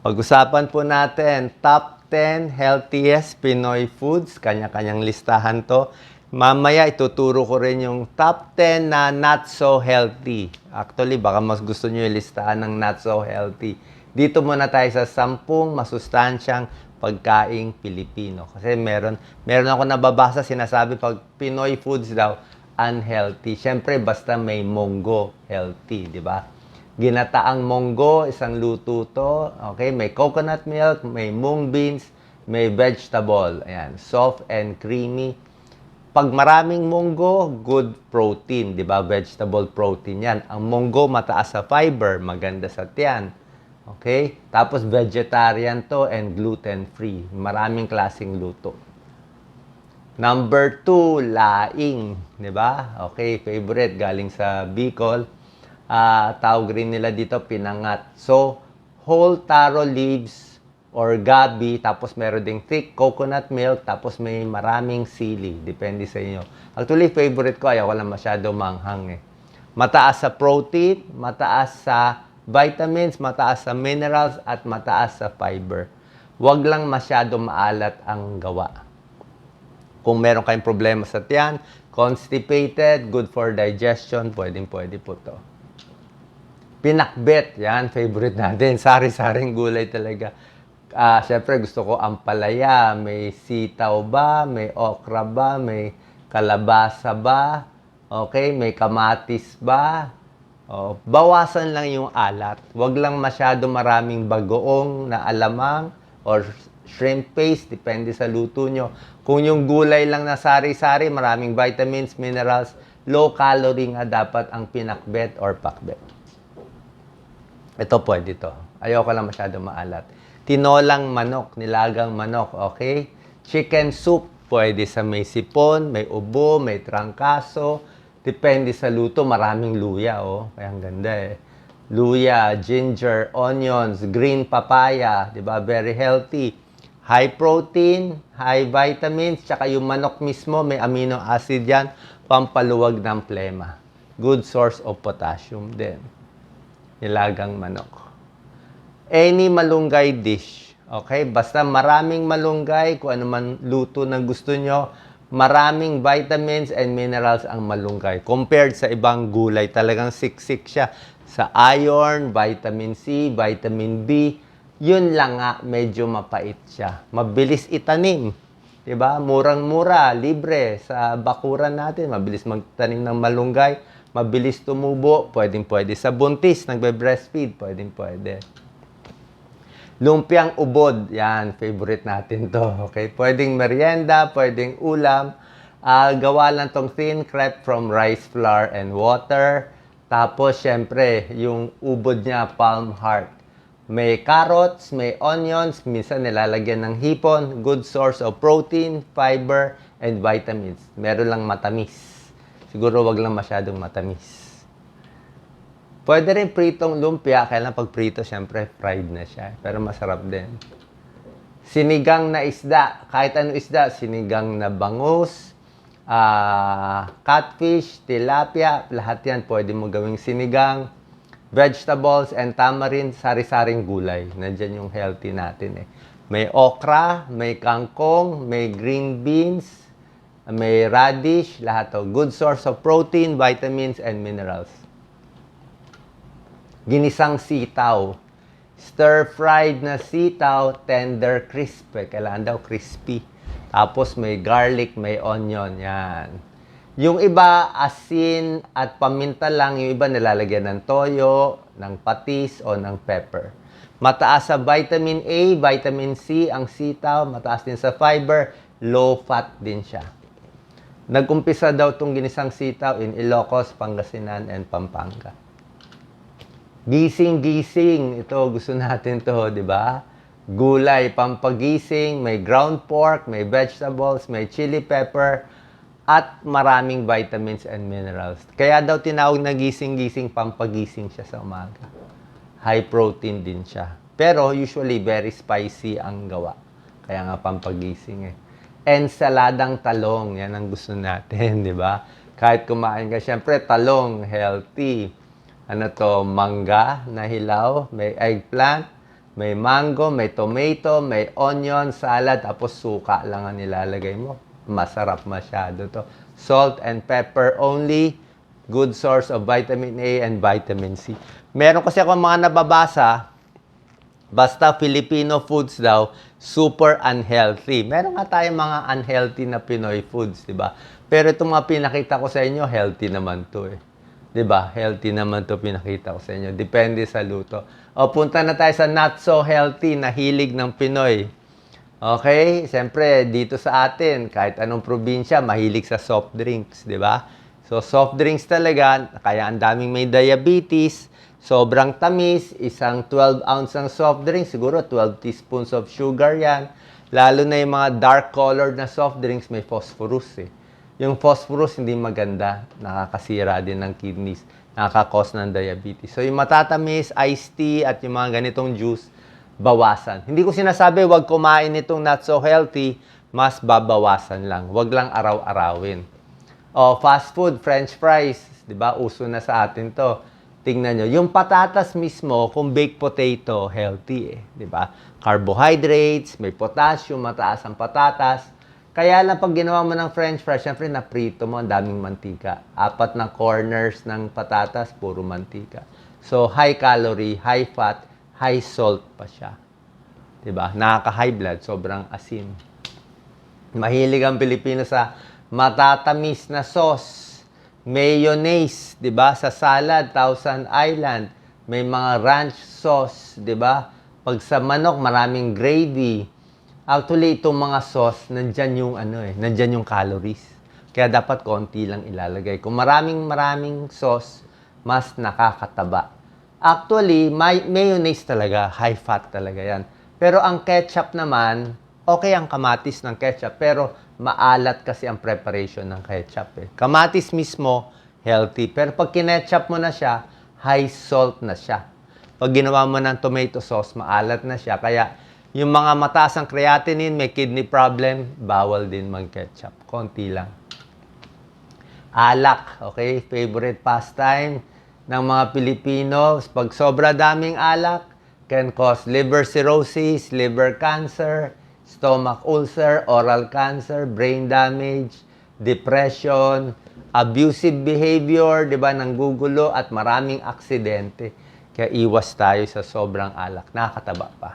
Pag-usapan po natin, top 10 healthiest Pinoy foods. Kanya-kanyang listahan to. Mamaya ituturo ko rin yung top 10 na not so healthy. Actually, baka mas gusto nyo yung listahan ng not so healthy. Dito muna tayo sa 10 masustansyang pagkaing Pilipino. Kasi meron ako nababasa sinasabi pag Pinoy foods daw, unhealthy. Siyempre, basta may monggo, healthy, di ba? Ginataang monggo, isang luto to. Okay, may coconut milk, may mung beans, may vegetable. Ayan, soft and creamy. Pag maraming monggo, good protein, di ba? Vegetable protein yan. Ang monggo mataas sa fiber, maganda sa tiyan. Okay? Tapos vegetarian to and gluten-free. Maraming klaseng luto. Number 2, laing. Di ba? Okay, favorite. Galing sa Bicol. Tawag rin nila dito pinangat. So, whole taro leaves or gabi, tapos meron ding thick coconut milk, tapos may maraming sili. Depende sa inyo. Actually, favorite ko, ayaw ko lang masyado manghang eh. Mataas sa protein, mataas sa vitamins, mataas sa minerals, at mataas sa fiber. Huwag lang masyado maalat ang gawa. Kung meron kayong problema sa tiyan, constipated, good for digestion, pwede po to. Pinakbet, yan, favorite natin. Sari-saring gulay talaga. Siyempre, gusto ko ampalaya. May sitaw ba? May okra ba? May kalabasa ba? Okay, may kamatis ba? Bawasan lang yung alat. Huwag lang masyado maraming bagoong na alamang or shrimp paste, depende sa luto nyo. Kung yung gulay lang na sari-sari, maraming vitamins, minerals, low calorie nga dapat ang pinakbet or pakbet. Ito pwede to. Ayoko lang masyado maalat. Tinolang manok, nilagang manok, okay? Chicken soup, pwede sa may sipon, may ubo, may trangkaso. Depende sa luto, maraming luya, oh. Kaya ang ganda eh. Luya, ginger, onions, green papaya, di ba? Very healthy. High protein, high vitamins, tsaka yung manok mismo, may amino acid yan, pampaluwag ng plema. Good source of potassium din. Nilagang manok. Any malunggay dish. Okay? Basta maraming malunggay, kung ano man luto na gusto nyo, maraming vitamins and minerals ang malunggay. Compared sa ibang gulay, talagang siksik siya sa iron, vitamin C, vitamin B. Yun lang nga, medyo mapait siya. Mabilis itanim. Diba? Murang-mura, libre sa bakuran natin. Mabilis magtanim ng malunggay. Mabilis tumubo, pwedeng-pwede. Sa buntis, nagbe-breastfeed, pwedeng-pwede. Lumpiang ubod, yan, favorite natin to. Okay? Pwedeng merienda, pwedeng ulam. Gawa lang tong thin crepe from rice flour and water. Tapos, syempre, yung ubod niya, palm heart. May carrots, may onions, minsan nilalagyan ng hipon. Good source of protein, fiber, and vitamins. Meron lang matamis. Siguro wag lang masyadong matamis. Pwede rin pritong lumpia, kaya lang pag prito, syempre, fried na siya. Pero masarap din. Sinigang na isda. Kahit ano isda, sinigang na bangus, catfish, tilapia, lahat yan pwede mo gawing sinigang. Vegetables and tamarind, sari-saring gulay. Nandyan yung healthy natin eh. May okra, may kangkong, may green beans, may radish, lahat to. Good source of protein, vitamins, and minerals. Ginisang sitaw. Stir-fried na sitaw, tender, crisp. Kailangan daw crispy. Tapos may garlic, may onion. Yan. Yung iba, asin at paminta lang. Yung iba nilalagyan ng toyo, ng patis, o ng pepper. Mataas sa vitamin A, vitamin C ang sitaw. Mataas din sa fiber. Low fat din siya. Nag-umpisa daw itong ginisang sitaw in Ilocos, Pangasinan, and Pampanga. Gising-gising. Ito, gusto natin to, di ba? Gulay, pampagising, may ground pork, may vegetables, may chili pepper, at maraming vitamins and minerals. Kaya daw tinawag na gising-gising, pampagising siya sa umaga. High protein din siya. Pero usually, very spicy ang gawa. Kaya nga pampagising eh. Ensaladang talong, yan ang gusto natin, di ba? Kahit kumain ka, syempre talong, healthy. Ano to, mangga na hilaw, may eggplant, May mango, may tomato, may onion, salad, tapos suka lang ang nilalagay mo. Masarap masyado to. Salt and pepper only. Good source of vitamin A and vitamin C. Meron kasi ako mga nababasa, basta Filipino foods daw, super unhealthy. Meron nga tayong mga unhealthy na Pinoy foods, di ba? Pero itong mga pinakita ko sa inyo, healthy naman to eh. Di ba? Healthy naman to pinakita ko sa inyo. Depende sa luto. O, punta na tayo sa not so healthy na hilig ng Pinoy. Okay? Siyempre, dito sa atin, kahit anong probinsya, mahilig sa soft drinks, di ba? So, soft drinks talaga, kaya ang daming may diabetes, sobrang tamis, isang 12 ounce ng soft drink, siguro 12 teaspoons of sugar yan. Lalo na yung mga dark colored na soft drinks, may phosphorus eh. Yung phosphorus hindi maganda, nakakasira din ng kidneys, nakakakos ng diabetes. So yung matatamis, iced tea at yung mga ganitong juice, bawasan. Hindi ko sinasabi wag kumain nitong not so healthy, mas babawasan lang. Wag lang araw-arawin. O fast food, french fries, 'di ba? Uso na sa atin 'to. Tingnan nyo, yung patatas mismo, kung baked potato, healthy eh, di ba? Carbohydrates, may potassium, mataas ang patatas. Kaya lang pag ginawa mo ng french fries, syempre naprito mo, ang daming mantika. 4 na corners ng patatas, puro mantika. So, high calorie, high fat, high salt pa siya. Di ba? Nakaka-high blood, sobrang asin. Mahilig ang Pilipino sa matatamis na sauce. Mayonnaise, 'di ba? Sa salad, Thousand Island, may mga ranch sauce, 'di ba? Pag sa manok, maraming gravy. Actually, itong mga sauce, nandiyan yung nandiyan yung calories. Kaya dapat konti lang ilalagay. Kung maraming sauce, mas nakakataba. Actually, mayonnaise talaga, high fat talaga 'yan. Pero ang ketchup naman, okay ang kamatis ng ketchup, pero maalat kasi ang preparation ng ketchup eh. Kamatis mismo, healthy. Pero pag kinetchup mo na siya, high salt na siya. Pag ginawa mo ng tomato sauce, maalat na siya. Kaya yung mga mataas ang creatinine, may kidney problem, bawal din mag-ketchup. Konti lang. Alak, okay? Favorite pastime ng mga Pilipino. Pag sobra daming alak, can cause liver cirrhosis, liver cancer, stomach ulcer, oral cancer, brain damage, depression, abusive behavior, 'di ba, nanggugulo at maraming aksidente. Kaya iwas tayo sa sobrang alak, nakakataba pa.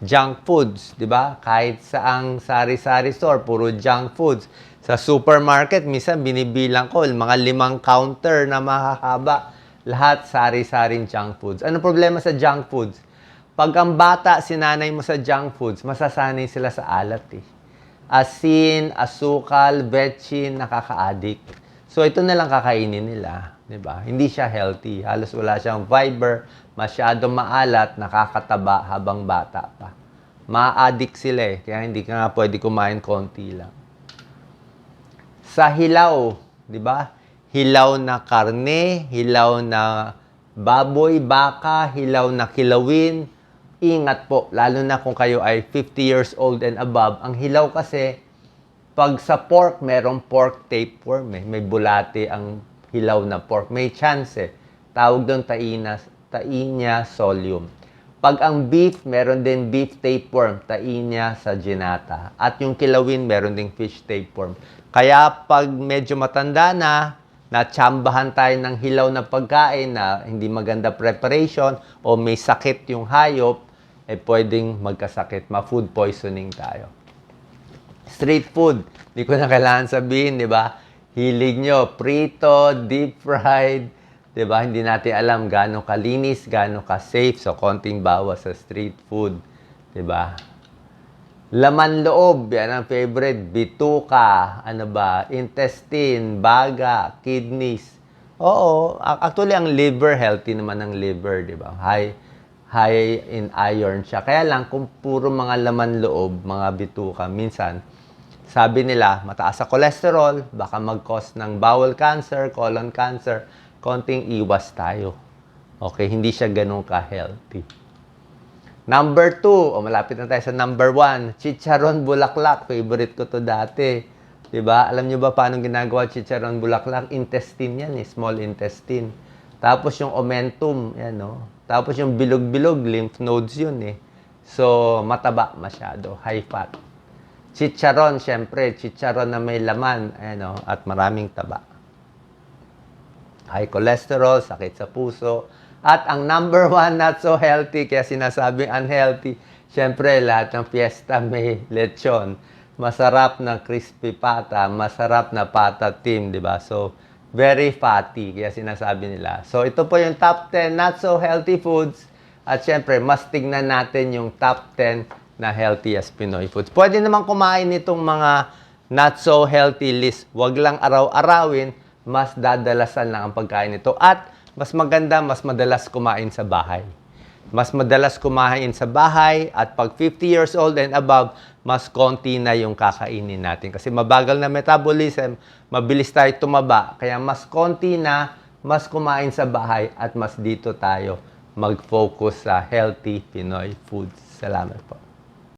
Junk foods, 'di ba? Kahit saang sari-sari store, puro junk foods. Sa supermarket, minsan binibilang ko mga 5 counter na mahahaba, lahat sari-saring junk foods. Ano problema sa junk foods? Pag ang bata, sinanay mo sa junk foods, masasanay sila sa alat eh. Asin, asukal, betchin, nakaka-addict. So ito na lang kakainin nila, 'di ba? Hindi siya healthy. Halos wala siyang fiber, masyadong maalat, nakakataba habang bata pa. Ma-addict sila eh, kaya hindi ka nga pwede kumain konti lang. Sa hilaw, 'di ba? Hilaw na karne, hilaw na baboy, baka, hilaw na kilawin. Ingat po, lalo na kung kayo ay 50 years old and above. Ang hilaw kasi, pag sa pork, merong pork tapeworm eh. May bulate ang hilaw na pork. May chance eh. Tawag doon Taenia solium. Pag ang beef, meron din beef tapeworm, Taenia saginata. At yung kilawin, meron ding fish tapeworm. Kaya pag medyo matanda na, natsambahan tayo ng hilaw na pagkain na hindi maganda preparation o may sakit yung hayop, pwedeng magkasakit, ma-food poisoning tayo. Street food, di ko na kailangan sabihin, di ba? Hilig nyo, prito, deep fried, di ba? Hindi natin alam gaano kalinis, gaano ka-safe, so konting bawas sa street food, di ba? Laman loob, yan ang favorite, bituka, intestine, baga, kidneys. Oo, actually ang liver, healthy naman ang liver, di ba? High in iron siya. Kaya lang, kung puro mga laman loob, mga bituka, minsan, sabi nila, mataas sa cholesterol, baka mag-cause ng bowel cancer, colon cancer, konting iwas tayo. Okay, hindi siya ganun ka-healthy. Number 2, malapit na tayo sa number 1, chicharon bulaklak. Favorite ko to dati. Diba? Alam nyo ba paano ginagawa chicharon bulaklak? Intestine yan, small intestine. Tapos yung omentum, yan no. Tapos yung bilog-bilog, lymph nodes yun eh. So, mataba masyado, high fat. Chicharon, syempre, chicharon na may laman, ano, at maraming taba. High cholesterol, sakit sa puso. At ang number one, not so healthy, kaya sinasabing unhealthy, syempre, lahat ng fiesta may lechon. Masarap na crispy pata, masarap na pata tim, di ba? So, very fatty, kaya sinasabi nila. So, ito po yung top 10 not so healthy foods. At syempre, mas tignan natin yung top 10 na healthiest Pinoy foods. Pwede naman kumain nitong mga not so healthy list. Huwag lang araw-arawin, mas dadalasan lang ang pagkain nito. At mas maganda, mas madalas kumain sa bahay. Mas madalas kumain sa bahay at pag 50 years old and above, mas konti na yung kakainin natin. Kasi mabagal na metabolism, mabilis tayo tumaba. Kaya mas konti na, mas kumain sa bahay at mas dito tayo mag-focus sa healthy Pinoy foods. Salamat po.